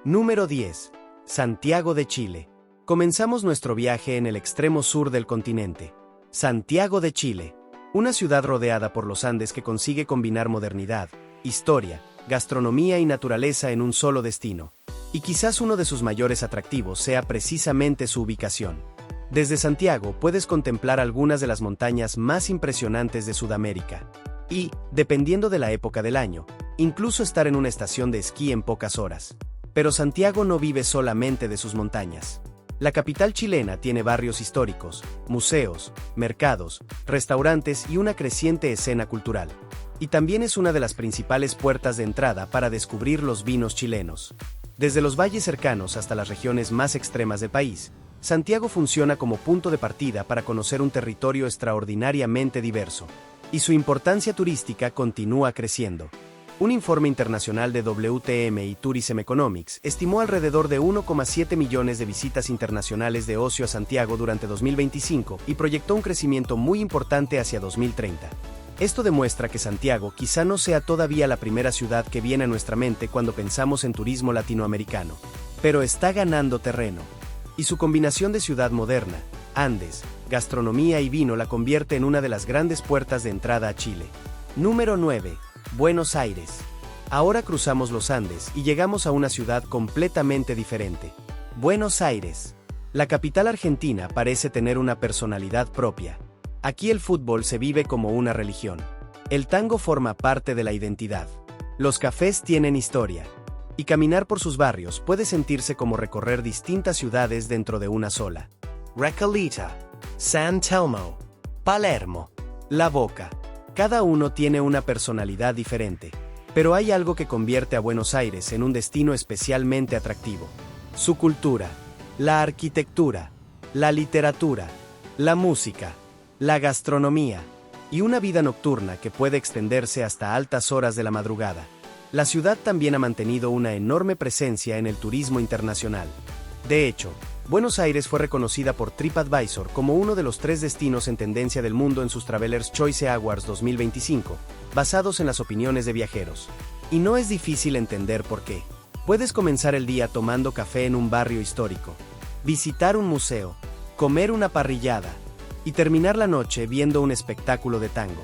Número 10. Santiago de Chile. Comenzamos nuestro viaje en el extremo sur del continente. Santiago de Chile. Una ciudad rodeada por los Andes que consigue combinar modernidad, historia, gastronomía y naturaleza en un solo destino. Y quizás uno de sus mayores atractivos sea precisamente su ubicación. Desde Santiago puedes contemplar algunas de las montañas más impresionantes de Sudamérica. Y, dependiendo de la época del año, incluso estar en una estación de esquí en pocas horas. Pero Santiago no vive solamente de sus montañas. La capital chilena tiene barrios históricos, museos, mercados, restaurantes y una creciente escena cultural. Y también es una de las principales puertas de entrada para descubrir los vinos chilenos. Desde los valles cercanos hasta las regiones más extremas del país, Santiago funciona como punto de partida para conocer un territorio extraordinariamente diverso. Y su importancia turística continúa creciendo. Un informe internacional de WTM y Tourism Economics estimó alrededor de 1,7 millones de visitas internacionales de ocio a Santiago durante 2025 y proyectó un crecimiento muy importante hacia 2030. Esto demuestra que Santiago quizá no sea todavía la primera ciudad que viene a nuestra mente cuando pensamos en turismo latinoamericano, pero está ganando terreno. Y su combinación de ciudad moderna, Andes, gastronomía y vino la convierte en una de las grandes puertas de entrada a Chile. Número 9. Buenos Aires. Ahora cruzamos los Andes y llegamos a una ciudad completamente diferente. Buenos Aires. La capital argentina parece tener una personalidad propia. Aquí el fútbol se vive como una religión. El tango forma parte de la identidad. Los cafés tienen historia. Y caminar por sus barrios puede sentirse como recorrer distintas ciudades dentro de una sola. Recoleta, San Telmo, Palermo, La Boca. Cada uno tiene una personalidad diferente, pero hay algo que convierte a Buenos Aires en un destino especialmente atractivo. Su cultura, la arquitectura, la literatura, la música, la gastronomía y una vida nocturna que puede extenderse hasta altas horas de la madrugada. La ciudad también ha mantenido una enorme presencia en el turismo internacional. De hecho, Buenos Aires fue reconocida por TripAdvisor como uno de los 3 destinos en tendencia del mundo en sus Travelers' Choice Awards 2025, basados en las opiniones de viajeros. Y no es difícil entender por qué. Puedes comenzar el día tomando café en un barrio histórico, visitar un museo, comer una parrillada y terminar la noche viendo un espectáculo de tango.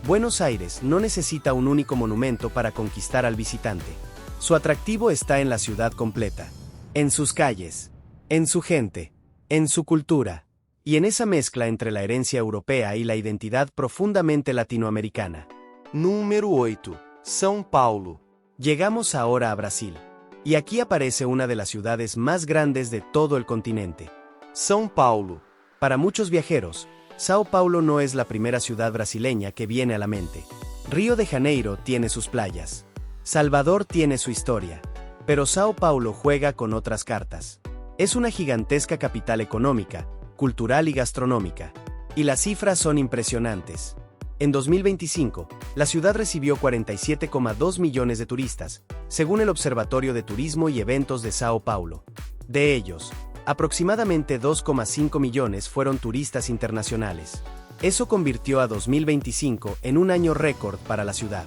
Buenos Aires no necesita un único monumento para conquistar al visitante. Su atractivo está en la ciudad completa, en sus calles, en su gente, en su cultura, y en esa mezcla entre la herencia europea y la identidad profundamente latinoamericana. Número 8. São Paulo. Llegamos ahora a Brasil. Y aquí aparece una de las ciudades más grandes de todo el continente. São Paulo. Para muchos viajeros, Sao Paulo no es la primera ciudad brasileña que viene a la mente. Río de Janeiro tiene sus playas. Salvador tiene su historia. Pero Sao Paulo juega con otras cartas. Es una gigantesca capital económica, cultural y gastronómica. Y las cifras son impresionantes. En 2025, la ciudad recibió 47,2 millones de turistas, según el Observatorio de Turismo y Eventos de Sao Paulo. De ellos, aproximadamente 2,5 millones fueron turistas internacionales. Eso convirtió a 2025 en un año récord para la ciudad.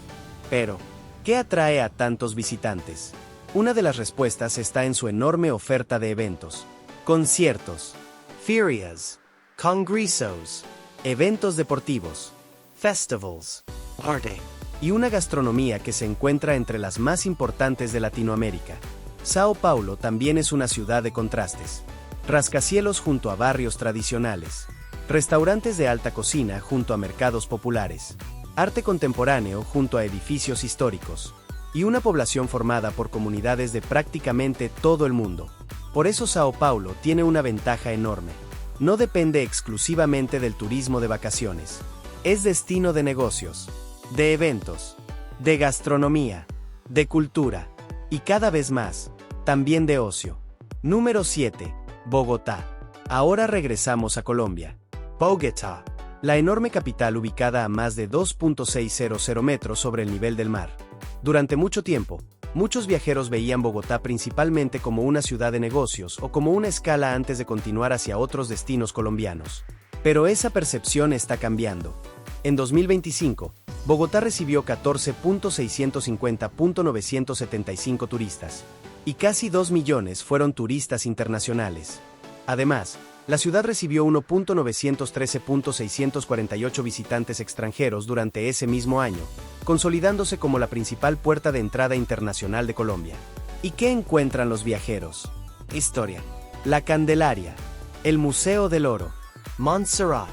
Pero, ¿qué atrae a tantos visitantes? Una de las respuestas está en su enorme oferta de eventos, conciertos, ferias, congresos, eventos deportivos, festivals, arte, y una gastronomía que se encuentra entre las más importantes de Latinoamérica. Sao Paulo también es una ciudad de contrastes. Rascacielos junto a barrios tradicionales, restaurantes de alta cocina junto a mercados populares, arte contemporáneo junto a edificios históricos, y una población formada por comunidades de prácticamente todo el mundo. Por eso Sao Paulo tiene una ventaja enorme. No depende exclusivamente del turismo de vacaciones. Es destino de negocios, de eventos, de gastronomía, de cultura, y cada vez más, también de ocio. Número 7. Bogotá. Ahora regresamos a Colombia. Bogotá. La enorme capital ubicada a más de 2.600 metros sobre el nivel del mar. Durante mucho tiempo, muchos viajeros veían Bogotá principalmente como una ciudad de negocios o como una escala antes de continuar hacia otros destinos colombianos. Pero esa percepción está cambiando. En 2025, Bogotá recibió 14.650.975 turistas. y casi 2 millones fueron turistas internacionales. Además, la ciudad recibió 1.913.648 visitantes extranjeros durante ese mismo año, consolidándose como la principal puerta de entrada internacional de Colombia. ¿Y qué encuentran los viajeros? Historia. La Candelaria. El Museo del Oro. Montserrat.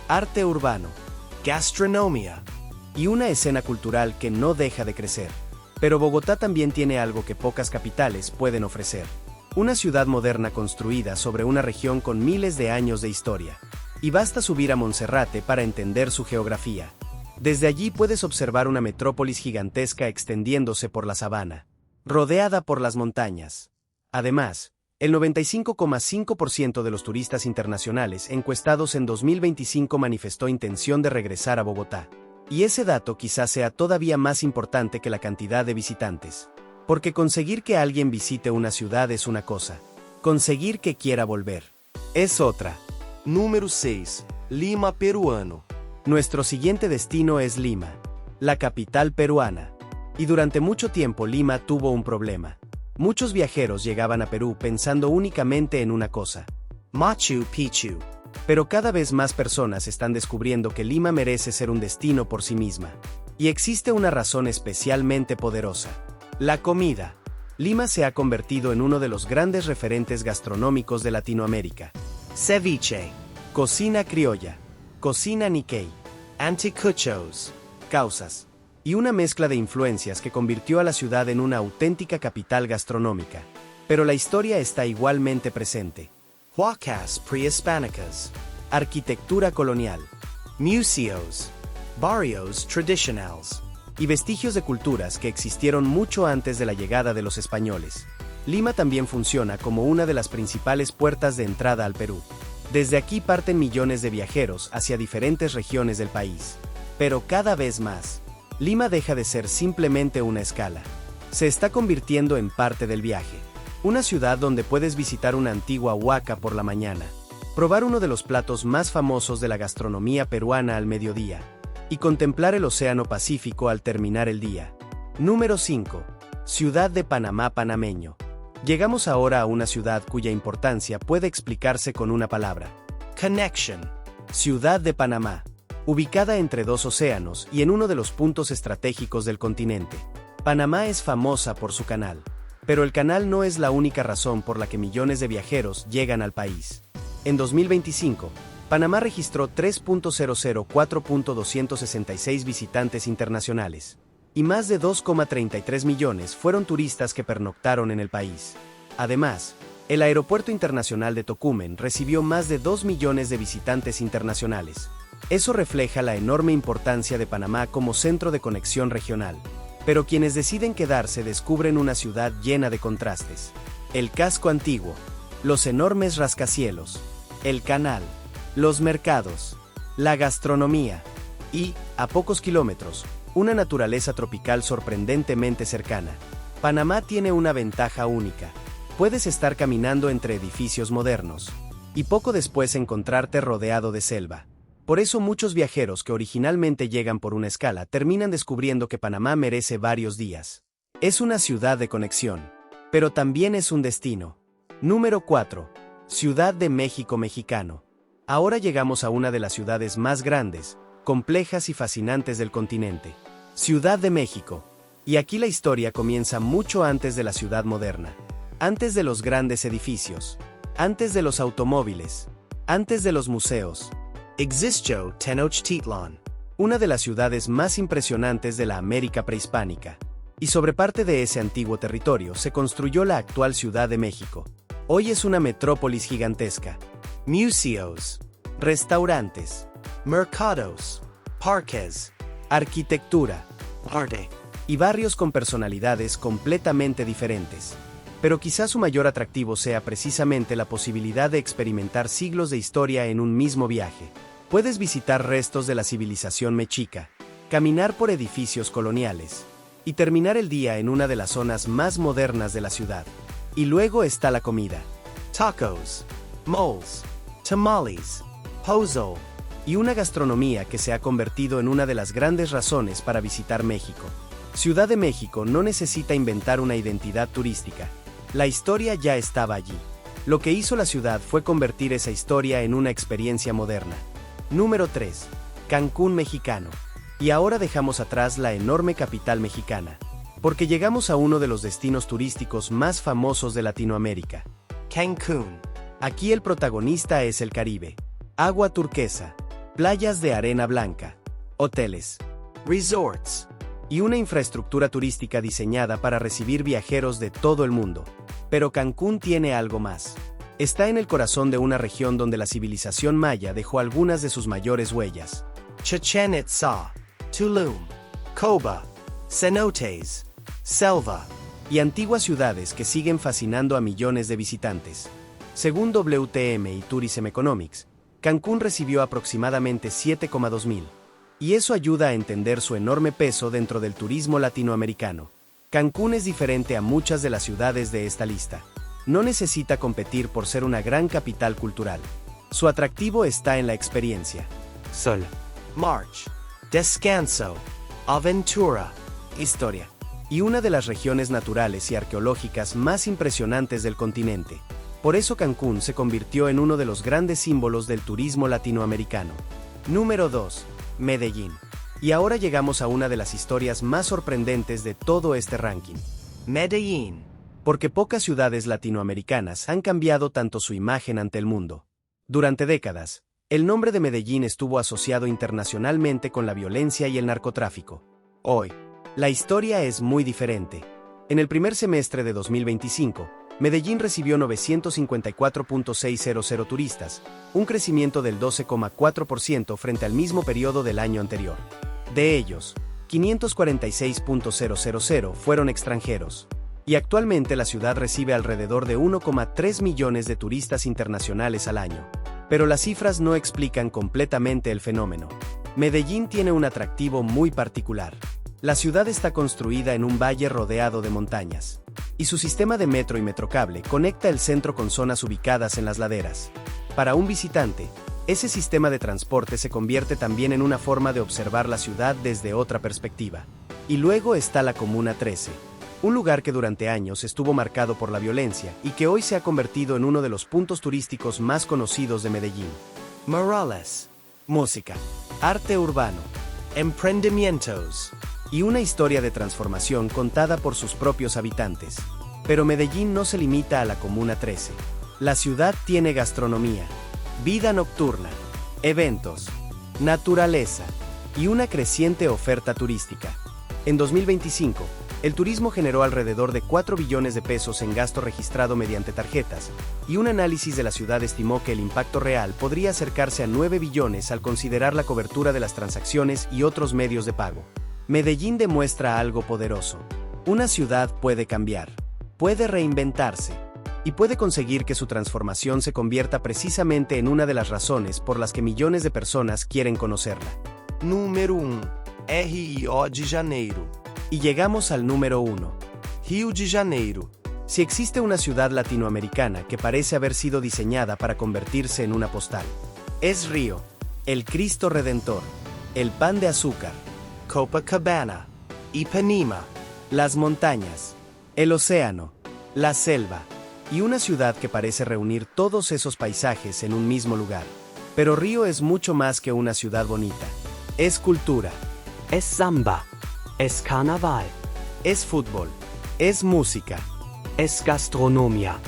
Arte urbano. Gastronomía. Y una escena cultural que no deja de crecer. Pero Bogotá también tiene algo que pocas capitales pueden ofrecer. Una ciudad moderna construida sobre una región con miles de años de historia. Y basta subir a Monserrate para entender su geografía. Desde allí puedes observar una metrópolis gigantesca extendiéndose por la sabana, rodeada por las montañas. Además, el 95,5% de los turistas internacionales encuestados en 2025 manifestó intención de regresar a Bogotá. Y ese dato quizás sea todavía más importante que la cantidad de visitantes. Porque conseguir que alguien visite una ciudad es una cosa, conseguir que quiera volver es otra. Número 6. Lima, peruano. Nuestro siguiente destino es Lima, la capital peruana. Y durante mucho tiempo Lima tuvo un problema. Muchos viajeros llegaban a Perú pensando únicamente en una cosa: Machu Picchu. Pero cada vez más personas están descubriendo que Lima merece ser un destino por sí misma. Y existe una razón especialmente poderosa: la comida. Lima se ha convertido en uno de los grandes referentes gastronómicos de Latinoamérica. Ceviche, cocina criolla, cocina Nikkei, anticuchos, causas, y una mezcla de influencias que convirtió a la ciudad en una auténtica capital gastronómica. Pero la historia está igualmente presente. Huacas prehispánicas, arquitectura colonial, museos, barrios tradicionales, y vestigios de culturas que existieron mucho antes de la llegada de los españoles. Lima también funciona como una de las principales puertas de entrada al Perú. Desde aquí parten millones de viajeros hacia diferentes regiones del país. Pero cada vez más, Lima deja de ser simplemente una escala. Se está convirtiendo en parte del viaje. Una ciudad donde puedes visitar una antigua huaca por la mañana, probar uno de los platos más famosos de la gastronomía peruana al mediodía, y contemplar el Océano Pacífico al terminar el día. Número 5. Ciudad de Panamá panameño. Llegamos ahora a una ciudad cuya importancia puede explicarse con una palabra: connection. Ciudad de Panamá, ubicada entre dos océanos y en uno de los puntos estratégicos del continente. Panamá es famosa por su canal, pero el canal no es la única razón por la que millones de viajeros llegan al país. En 2025, Panamá registró 3.004.266 visitantes internacionales, y más de 2,33 millones fueron turistas que pernoctaron en el país. Además, el Aeropuerto Internacional de Tocumen recibió más de 2 millones de visitantes internacionales. Eso refleja la enorme importancia de Panamá como centro de conexión regional. Pero quienes deciden quedarse descubren una ciudad llena de contrastes. El casco antiguo, los enormes rascacielos, el canal, los mercados, la gastronomía y, a pocos kilómetros, una naturaleza tropical sorprendentemente cercana. Panamá tiene una ventaja única. Puedes estar caminando entre edificios modernos y poco después encontrarte rodeado de selva. Por eso muchos viajeros que originalmente llegan por una escala terminan descubriendo que Panamá merece varios días. Es una ciudad de conexión, pero también es un destino. Número 4. Ciudad de México mexicano. Ahora llegamos a una de las ciudades más grandes, complejas y fascinantes del continente. Ciudad de México. Y aquí la historia comienza mucho antes de la ciudad moderna. Antes de los grandes edificios. Antes de los automóviles. Antes de los museos. Existió Tenochtitlan, una de las ciudades más impresionantes de la América prehispánica. Y sobre parte de ese antiguo territorio se construyó la actual Ciudad de México. Hoy es una metrópolis gigantesca. Museos, restaurantes, mercados, parques, arquitectura, arte y barrios con personalidades completamente diferentes. Pero quizás su mayor atractivo sea precisamente la posibilidad de experimentar siglos de historia en un mismo viaje. Puedes visitar restos de la civilización mexica, caminar por edificios coloniales y terminar el día en una de las zonas más modernas de la ciudad. Y luego está la comida. Tacos, moles, tamales, pozole y una gastronomía que se ha convertido en una de las grandes razones para visitar México. Ciudad de México no necesita inventar una identidad turística. La historia ya estaba allí. Lo que hizo la ciudad fue convertir esa historia en una experiencia moderna. Número 3. Cancún mexicano. Y ahora dejamos atrás la enorme capital mexicana, porque llegamos a uno de los destinos turísticos más famosos de Latinoamérica. Cancún. Aquí el protagonista es el Caribe. Agua turquesa, playas de arena blanca, hoteles, Resorts. y una infraestructura turística diseñada para recibir viajeros de todo el mundo. Pero Cancún tiene algo más. Está en el corazón de una región donde la civilización maya dejó algunas de sus mayores huellas. Chichén Itzá, Tulum, Coba, cenotes, selva. Y antiguas ciudades que siguen fascinando a millones de visitantes. Según WTM y Tourism Economics, Cancún recibió aproximadamente 7,2 mil. Y eso ayuda a entender su enorme peso dentro del turismo latinoamericano. Cancún es diferente a muchas de las ciudades de esta lista. No necesita competir por ser una gran capital cultural. Su atractivo está en la experiencia. Sol, march, descanso, aventura, Historia. Y una de las regiones naturales y arqueológicas más impresionantes del continente. Por eso Cancún se convirtió en uno de los grandes símbolos del turismo latinoamericano. Número 2. Medellín. Y ahora llegamos a una de las historias más sorprendentes de todo este ranking. Medellín. Porque pocas ciudades latinoamericanas han cambiado tanto su imagen ante el mundo. Durante décadas, el nombre de Medellín estuvo asociado internacionalmente con la violencia y el narcotráfico. Hoy, la historia es muy diferente. En el primer semestre de 2025, Medellín recibió 954.600 turistas, un crecimiento del 12,4% frente al mismo periodo del año anterior. De ellos, 546.000 fueron extranjeros. Y actualmente la ciudad recibe alrededor de 1,3 millones de turistas internacionales al año. Pero las cifras no explican completamente el fenómeno. Medellín tiene un atractivo muy particular. La ciudad está construida en un valle rodeado de montañas. Y su sistema de metro y metrocable conecta el centro con zonas ubicadas en las laderas. Para un visitante, ese sistema de transporte se convierte también en una forma de observar la ciudad desde otra perspectiva. Y luego está la Comuna 13, un lugar que durante años estuvo marcado por la violencia y que hoy se ha convertido en uno de los puntos turísticos más conocidos de Medellín. Murales, Música, arte urbano, emprendimientos. y una historia de transformación contada por sus propios habitantes. Pero Medellín no se limita a la Comuna 13. La ciudad tiene gastronomía, vida nocturna, eventos, naturaleza y una creciente oferta turística. En 2025, el turismo generó alrededor de 4 billones de pesos en gasto registrado mediante tarjetas, y un análisis de la ciudad estimó que el impacto real podría acercarse a 9 billones al considerar la cobertura de las transacciones y otros medios de pago. Medellín demuestra algo poderoso. Una ciudad puede cambiar, puede reinventarse, y puede conseguir que su transformación se convierta precisamente en una de las razones por las que millones de personas quieren conocerla. Número 1. Rio de Janeiro. Y llegamos al número 1. Rio de Janeiro. Si existe una ciudad latinoamericana que parece haber sido diseñada para convertirse en una postal, es Río, el Cristo Redentor, el pan de azúcar, Copacabana, Ipanema, las montañas, el océano, la selva, y una ciudad que parece reunir todos esos paisajes en un mismo lugar. Pero Río es mucho más que una ciudad bonita. Es cultura, Es samba, es carnaval, es fútbol, es música, es gastronomía.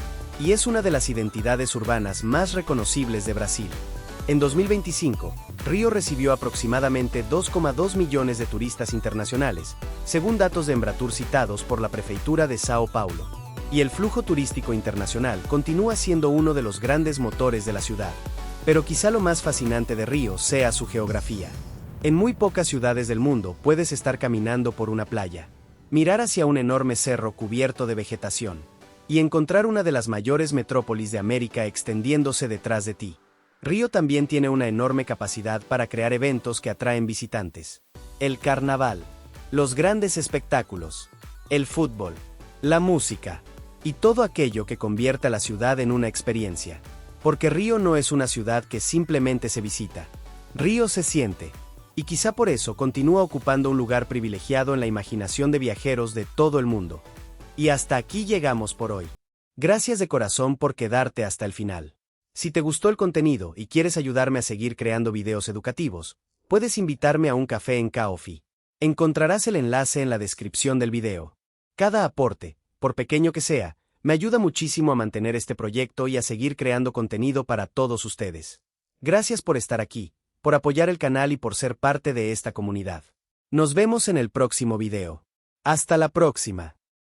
y es una de las identidades urbanas más reconocibles de Brasil. En 2025, Río recibió aproximadamente 2,2 millones de turistas internacionales, según datos de Embratur citados por la Prefeitura de Sao Paulo. Y el flujo turístico internacional continúa siendo uno de los grandes motores de la ciudad. Pero quizá lo más fascinante de Río sea su geografía. En muy pocas ciudades del mundo puedes estar caminando por una playa, mirar hacia un enorme cerro cubierto de vegetación, y encontrar una de las mayores metrópolis de América extendiéndose detrás de ti. Río también tiene una enorme capacidad para crear eventos que atraen visitantes. El carnaval, los grandes espectáculos, el fútbol, la música, y todo aquello que convierte a la ciudad en una experiencia. Porque Río no es una ciudad que simplemente se visita. Río se siente. Y quizá por eso continúa ocupando un lugar privilegiado en la imaginación de viajeros de todo el mundo. Y hasta aquí llegamos por hoy. Gracias de corazón por quedarte hasta el final. Si te gustó el contenido y quieres ayudarme a seguir creando videos educativos, puedes invitarme a un café en Ko-fi. Encontrarás el enlace en la descripción del video. Cada aporte, por pequeño que sea, me ayuda muchísimo a mantener este proyecto y a seguir creando contenido para todos ustedes. Gracias por estar aquí, por apoyar el canal y por ser parte de esta comunidad. Nos vemos en el próximo video. Hasta la próxima.